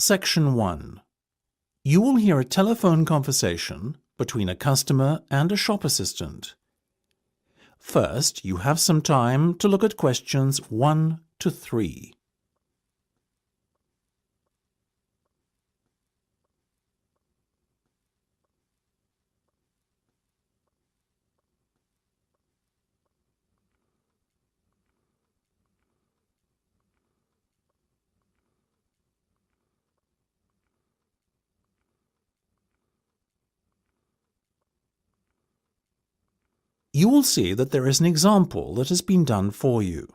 Section 1. You will hear a telephone conversation between a customer and a shop assistant. First, you have some time to look at questions 1 to 3. You will see that there is an example that has been done for you.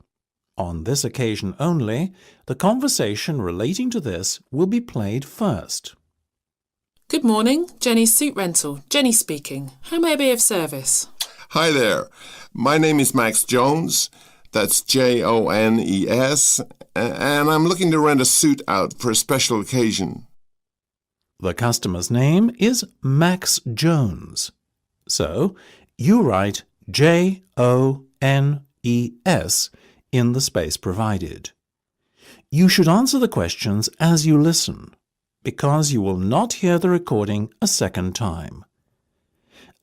On this occasion only, the conversation relating to this will be played first. Good morning, Jenny's Suit Rental. Jenny speaking. How may I be of service? Hi there. My name is Max Jones. That's Jones. And I'm looking to rent a suit out for a special occasion. The customer's name is Max Jones. So, you write Jones in the space provided. You should answer the questions as you listen, because you will not hear the recording a second time.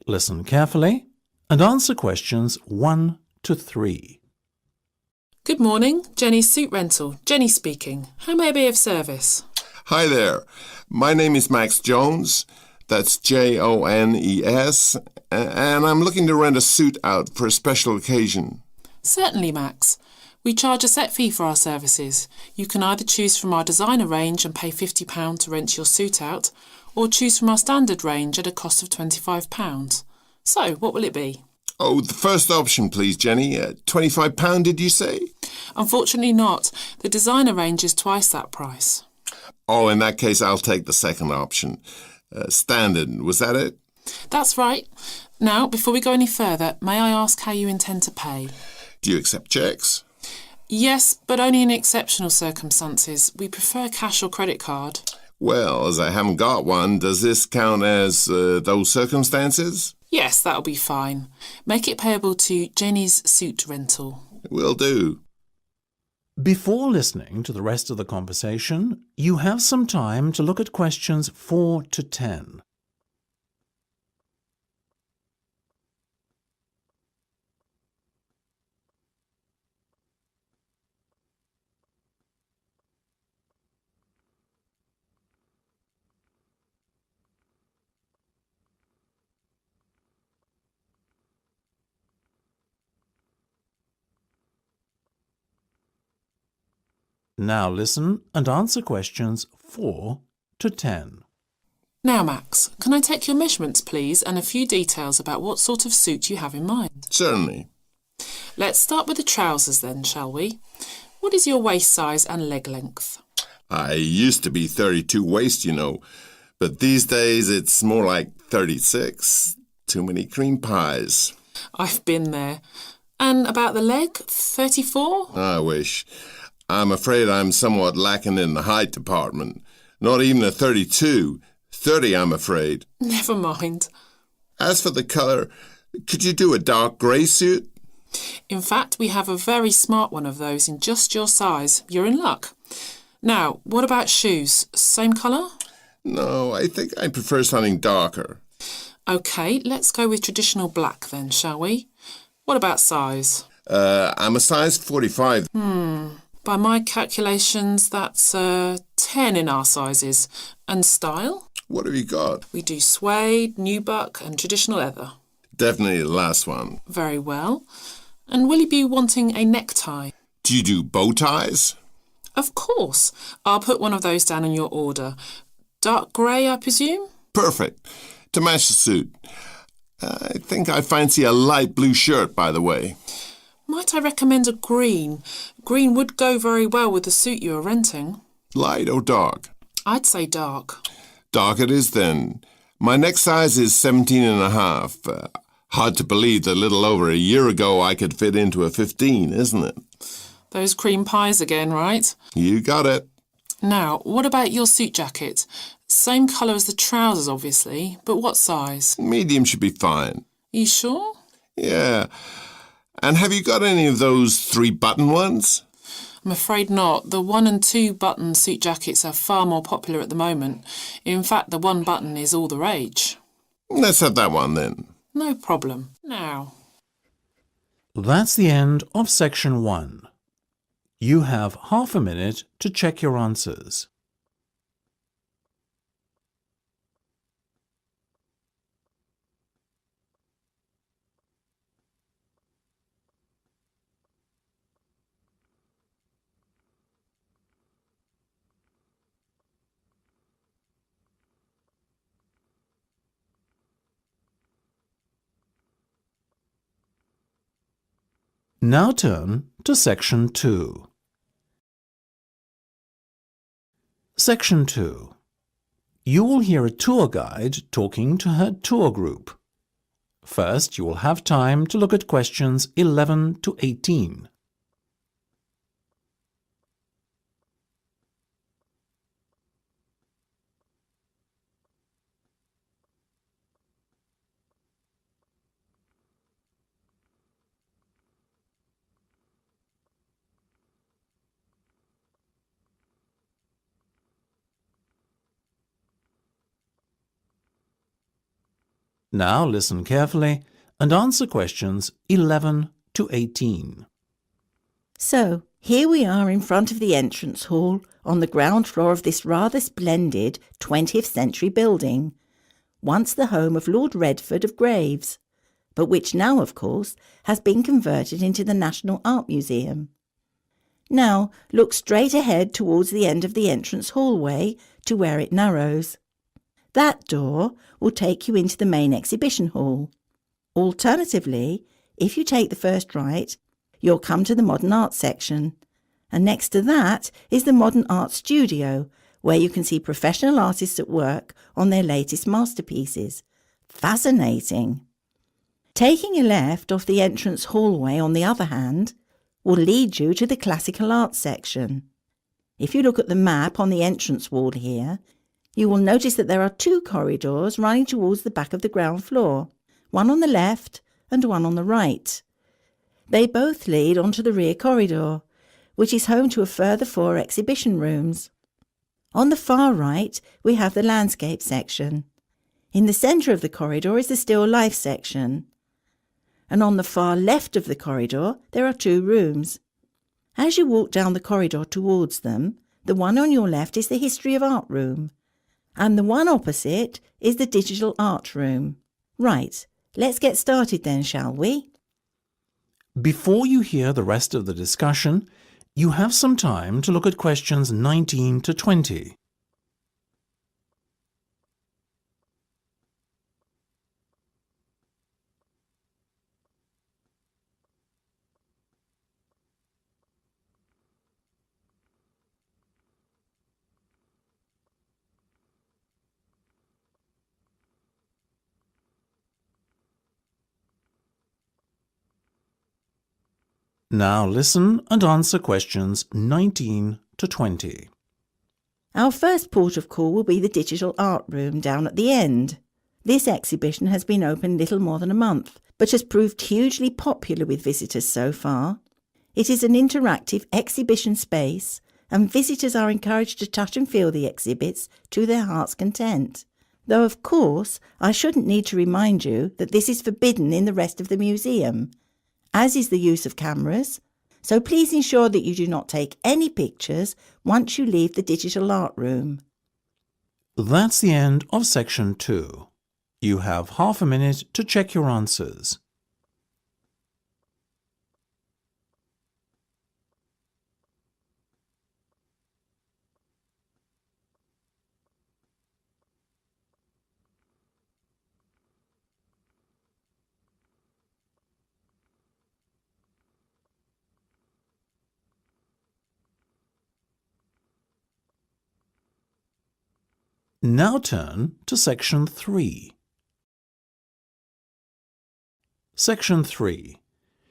Listen carefully and answer questions 1 to 3. Good morning, Jenny's Suit Rental. Jenny speaking. How may I be of service? Hi there. My name is Max Jones. That's Jones. And I'm looking to rent a suit out for a special occasion. Certainly, Max. We charge a set fee for our services. You can either choose from our designer range and pay £50 to rent your suit out, or choose from our standard range at a cost of £25. So, what will it be? Oh, the first option, please, Jenny. £25, did you say? Unfortunately not. The designer range is twice that price. Oh, in that case, I'll take the second option. Standard, was that it? That's right. Now, before we go any further, may I ask how you intend to pay? Do you accept cheques? Yes, but only in exceptional circumstances. We prefer cash or credit card. Well, as I haven't got one, does this count as those circumstances? Yes, that'll be fine. Make it payable to Jenny's Suit Rental. Will do. Before listening to the rest of the conversation, you have some time to look at questions 4 to 10. Now listen and answer questions 4 to 10. Now, Max, can I take your measurements, please, and a few details about what sort of suit you have in mind? Certainly. Let's start with the trousers then, shall we? What is your waist size and leg length? I used to be 32 waist, you know, but these days it's more like 36. Too many cream pies. I've been there. And about the leg, 34? I wish. I'm afraid I'm somewhat lacking in the height department. Not even a 32. 30, I'm afraid. Never mind. As for the colour, could you do a dark grey suit? In fact, we have a very smart one of those in just your size. You're in luck. Now, what about shoes? Same colour? No, I think I prefer something darker. OK, let's go with traditional black then, shall we? What about size? I'm a size 45. By my calculations, that's 10 in our sizes. And style? What have you got? We do suede, nubuck and traditional leather. Definitely the last one. Very well. And will you be wanting a necktie? Do you do bow ties? Of course. I'll put one of those down in your order. Dark grey, I presume? Perfect. To match the suit. I think I fancy a light blue shirt, by the way. Might I recommend a green? Green would go very well with the suit you are renting. Light or dark? I'd say dark. Dark it is then. My neck size is 17 and a half. Hard to believe that a little over a year ago I could fit into a 15, isn't it? Those cream pies again, right? You got it. Now, what about your suit jacket? Same colour as the trousers, obviously, but what size? Medium should be fine. You sure? Yeah. And have you got any of those 3-button ones? I'm afraid not. The 1 and 2 button suit jackets are far more popular at the moment. In fact, the 1 button is all the rage. Let's have that one then. No problem. Now. That's the end of section 1. You have half a minute to check your answers. Now turn to section 2. Section 2. You will hear a tour guide talking to her tour group. First, you will have time to look at questions 11 to 18. Now listen carefully and answer questions 11 to 18. So, here we are in front of the entrance hall on the ground floor of this rather splendid 20th century building, once the home of Lord Redford of Graves, but which now, of course, has been converted into the National Art Museum. Now, look straight ahead towards the end of the entrance hallway to where it narrows. That door will take you into the main exhibition hall. Alternatively, if you take the first right, you'll come to the modern art section, and next to that is the modern art studio, where you can see professional artists at work on their latest masterpieces. Fascinating! Taking a left off the entrance hallway, on the other hand, will lead you to the classical art section. If you look at the map on the entrance wall here, you will notice that there are 2 corridors running towards the back of the ground floor, one on the left and one on the right. They both lead onto the rear corridor, which is home to a further 4 exhibition rooms. On the far right, we have the landscape section. In the centre of the corridor is the still life section. And on the far left of the corridor, there are 2 rooms. As you walk down the corridor towards them, the one on your left is the history of art room, and the one opposite is the digital art room. Right, let's get started then, shall we? Before you hear the rest of the discussion, you have some time to look at questions 19 to 20. Now listen and answer questions 19 to 20. Our first port of call will be the digital art room down at the end. This exhibition has been open little more than a month, but has proved hugely popular with visitors so far. It is an interactive exhibition space, and visitors are encouraged to touch and feel the exhibits to their heart's content. Though, of course, I shouldn't need to remind you that this is forbidden in the rest of the museum, as is the use of cameras, so please ensure that you do not take any pictures once you leave the digital art room. That's the end of section 2. You have half a minute to check your answers. Now turn to section 3. Section 3.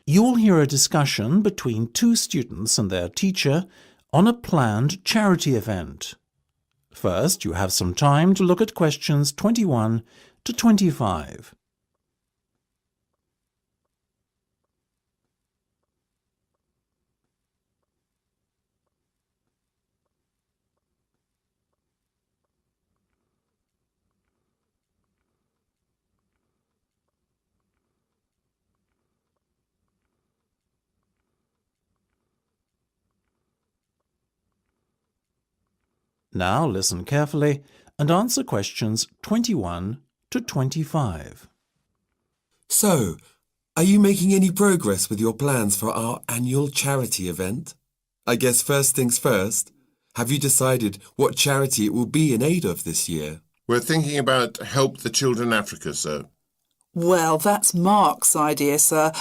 You will hear a discussion between 2 students and their teacher on a planned charity event. First, you have some time to look at questions 21 to 25. Now listen carefully and answer questions 21 to 25. So, are you making any progress with your plans for our annual charity event? I guess first things first, have you decided what charity it will be in aid of this year? We're thinking about Help the Children Africa, sir. Well, that's Mark's idea, sir,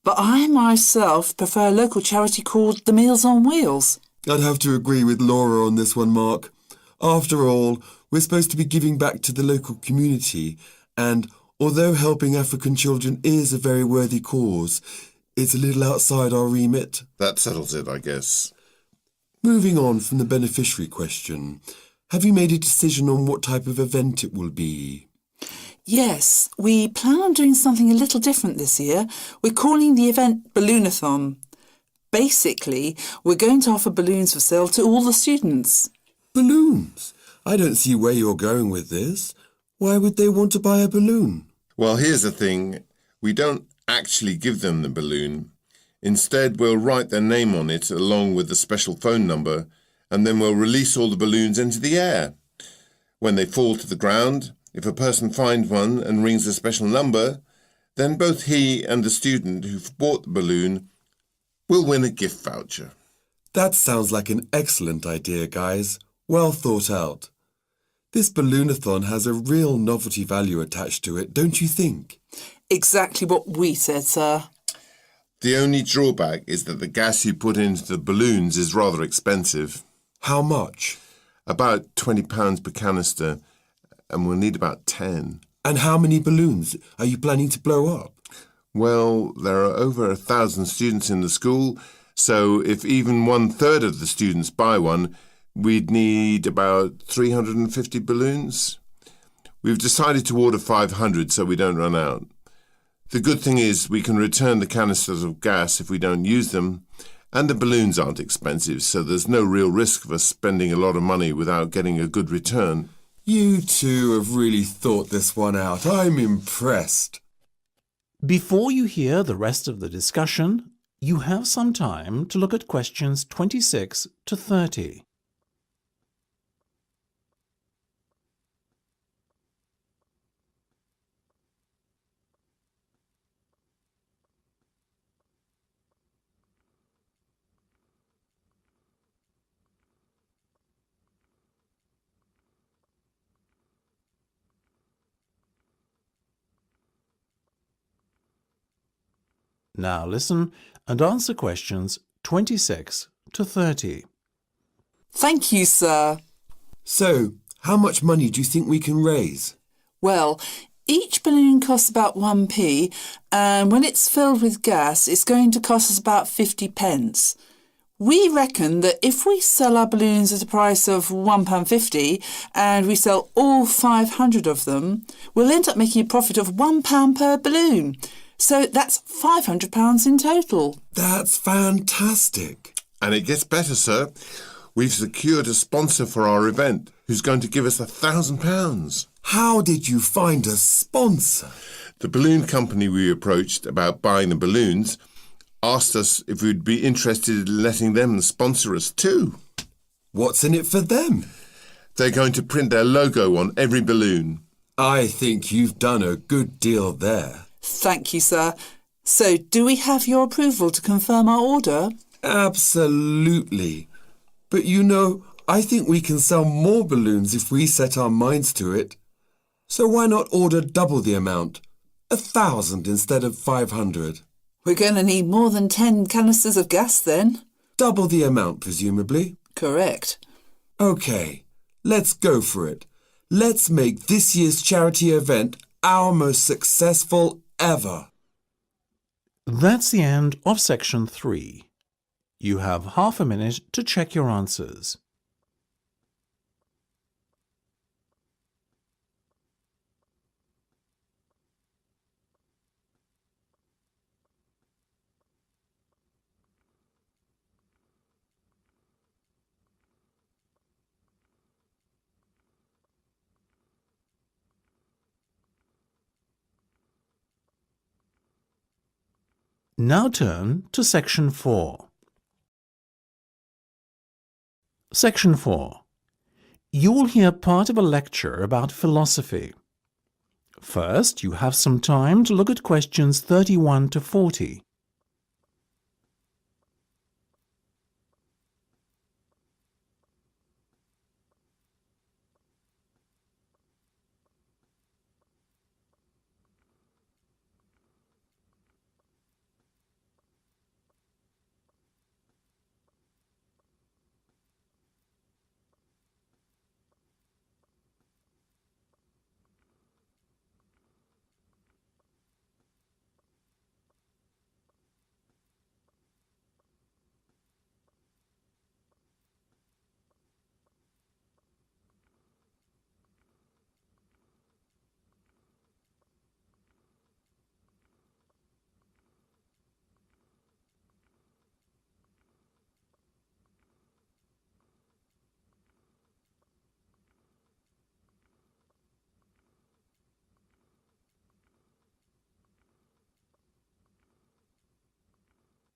but I myself prefer a local charity called the Meals on Wheels. I'd have to agree with Laura on this one, Mark. After all, we're supposed to be giving back to the local community, and although helping African children is a very worthy cause, it's a little outside our remit. That settles it, I guess. Moving on from the beneficiary question, have you made a decision on what type of event it will be? Yes, we plan on doing something a little different this year. We're calling the event Balloonathon. Basically, we're going to offer balloons for sale to all the students. Balloons? I don't see where you're going with this. Why would they want to buy a balloon? Well, here's the thing. We don't actually give them the balloon. Instead, we'll write their name on it along with the special phone number, and then we'll release all the balloons into the air. When they fall to the ground, if a person finds one and rings a special number, then both he and the student who've bought the balloon will win a gift voucher. That sounds like an excellent idea, guys. Well thought out. This Balloonathon has a real novelty value attached to it, don't you think? Exactly what we said, sir. The only drawback is that the gas you put into the balloons is rather expensive. How much? About £20 per canister, and we'll need about 10. And how many balloons are you planning to blow up? Well, there are over 1,000 students in the school, so if even 1/3 of the students buy one, we'd need about 350 balloons. We've decided to order 500 so we don't run out. The good thing is we can return the canisters of gas if we don't use them, and the balloons aren't expensive, so there's no real risk of us spending a lot of money without getting a good return. You two have really thought this one out. I'm impressed. Before you hear the rest of the discussion, you have some time to look at questions 26 to 30. Now listen and answer questions 26 to 30. Thank you, sir. So, how much money do you think we can raise? Well, each balloon costs about 1p, and when it's filled with gas, it's going to cost us about 50 pence. We reckon that if we sell our balloons at a price of £1.50 and we sell all 500 of them, we'll end up making a profit of £1 per balloon. So that's £500 in total. That's fantastic. And it gets better, sir. We've secured a sponsor for our event who's going to give us £1,000. How did you find a sponsor? The balloon company we approached about buying the balloons asked us if we'd be interested in letting them sponsor us too. What's in it for them? They're going to print their logo on every balloon. I think you've done a good deal there. Thank you, sir. So, do we have your approval to confirm our order? Absolutely. But you know, I think we can sell more balloons if we set our minds to it. So why not order double the amount? 1,000 instead of 500. We're going to need more than 10 canisters of gas then. Double the amount, presumably. Correct. OK, let's go for it. Let's make this year's charity event our most successful ever. That's the end of section 3. You have half a minute to check your answers. Now turn to section 4. Section 4. You will hear part of a lecture about philosophy. First, you have some time to look at questions 31 to 40.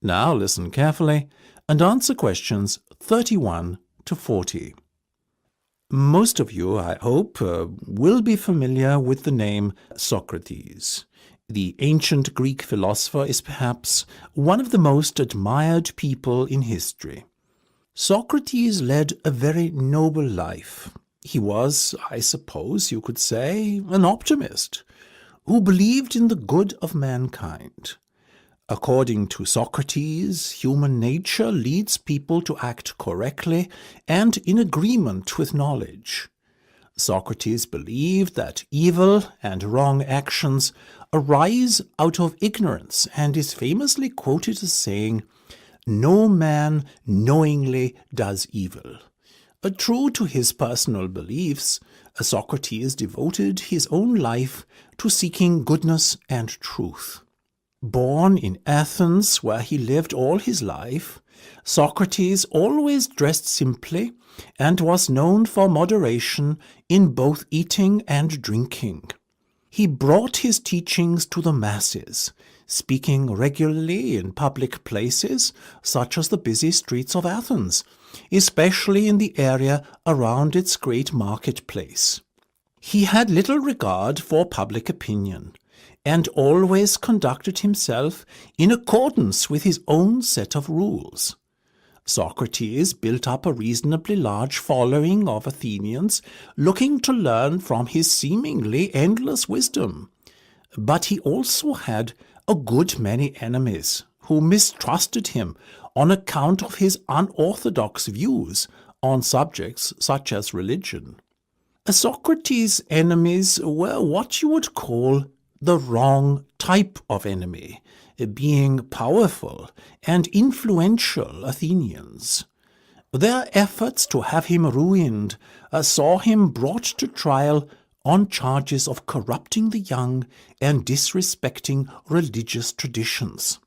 Now listen carefully and answer questions 31 to 40. Most of you, I hope, will be familiar with the name Socrates. The ancient Greek philosopher is perhaps one of the most admired people in history. Socrates led a very noble life. He was, I suppose you could say, an optimist who believed in the good of mankind. According to Socrates, human nature leads people to act correctly and in agreement with knowledge. Socrates believed that evil and wrong actions arise out of ignorance and is famously quoted as saying, "No man knowingly does evil." True to his personal beliefs, Socrates devoted his own life to seeking goodness and truth. Born in Athens, where he lived all his life, Socrates always dressed simply and was known for moderation in both eating and drinking. He brought his teachings to the masses, speaking regularly in public places such as the busy streets of Athens, especially in the area around its great marketplace. He had little regard for public opinion, and always conducted himself in accordance with his own set of rules. Socrates built up a reasonably large following of Athenians looking to learn from his seemingly endless wisdom. But he also had a good many enemies who mistrusted him on account of his unorthodox views on subjects such as religion. Socrates' enemies were what you would call the wrong type of enemy, being powerful and influential Athenians. Their efforts to have him ruined saw him brought to trial on charges of corrupting the young and disrespecting religious traditions.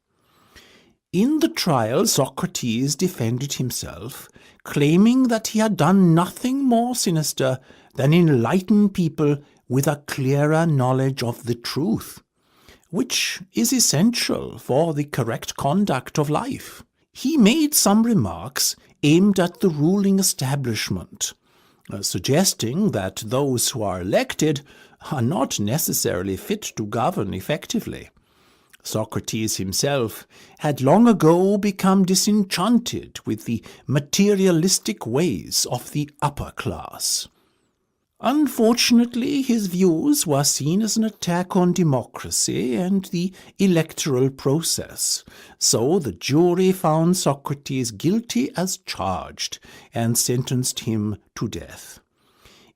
In the trial, Socrates defended himself, claiming that he had done nothing more sinister than enlighten people with a clearer knowledge of the truth, which is essential for the correct conduct of life. He made some remarks aimed at the ruling establishment, suggesting that those who are elected are not necessarily fit to govern effectively. Socrates himself had long ago become disenchanted with the materialistic ways of the upper class. Unfortunately, his views were seen as an attack on democracy and the electoral process, so the jury found Socrates guilty as charged and sentenced him to death.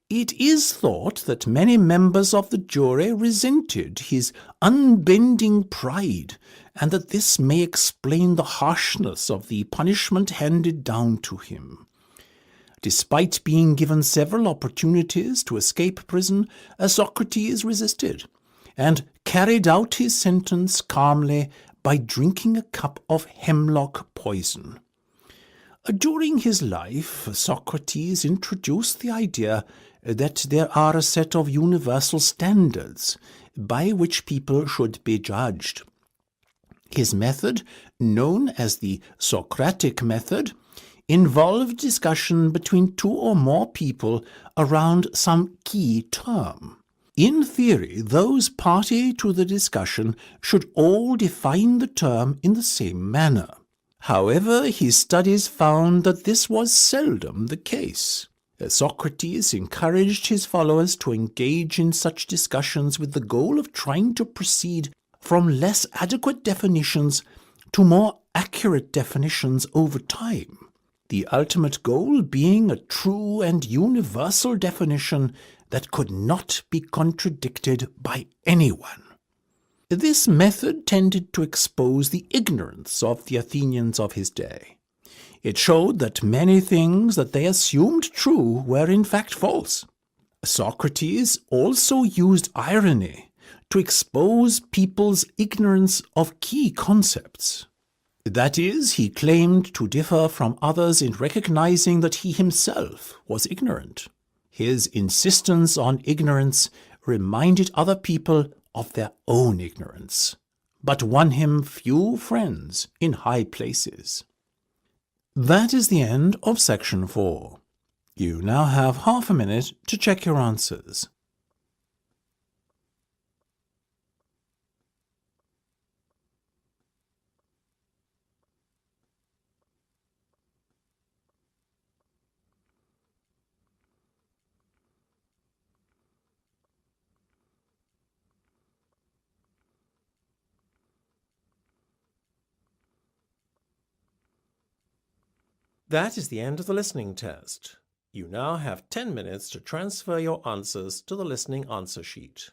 It is thought that many members of the jury resented his unbending pride, and that this may explain the harshness of the punishment handed down to him. Despite being given several opportunities to escape prison, Socrates resisted and carried out his sentence calmly by drinking a cup of hemlock poison. During his life, Socrates introduced the idea that there are a set of universal standards by which people should be judged. His method, known as the Socratic method, involved discussion between two or more people around some key term. In theory, those party to the discussion should all define the term in the same manner. However, his studies found that this was seldom the case. Socrates encouraged his followers to engage in such discussions with the goal of trying to proceed from less adequate definitions to more accurate definitions over time, the ultimate goal being a true and universal definition that could not be contradicted by anyone. This method tended to expose the ignorance of the Athenians of his day. It showed that many things that they assumed true were in fact false. Socrates also used irony to expose people's ignorance of key concepts. That is, he claimed to differ from others in recognizing that he himself was ignorant. His insistence on ignorance reminded other people of their own ignorance, but won him few friends in high places. That is the end of section 4. You now have half a minute to check your answers. That is the end of the listening test. You now have 10 minutes to transfer your answers to the listening answer sheet.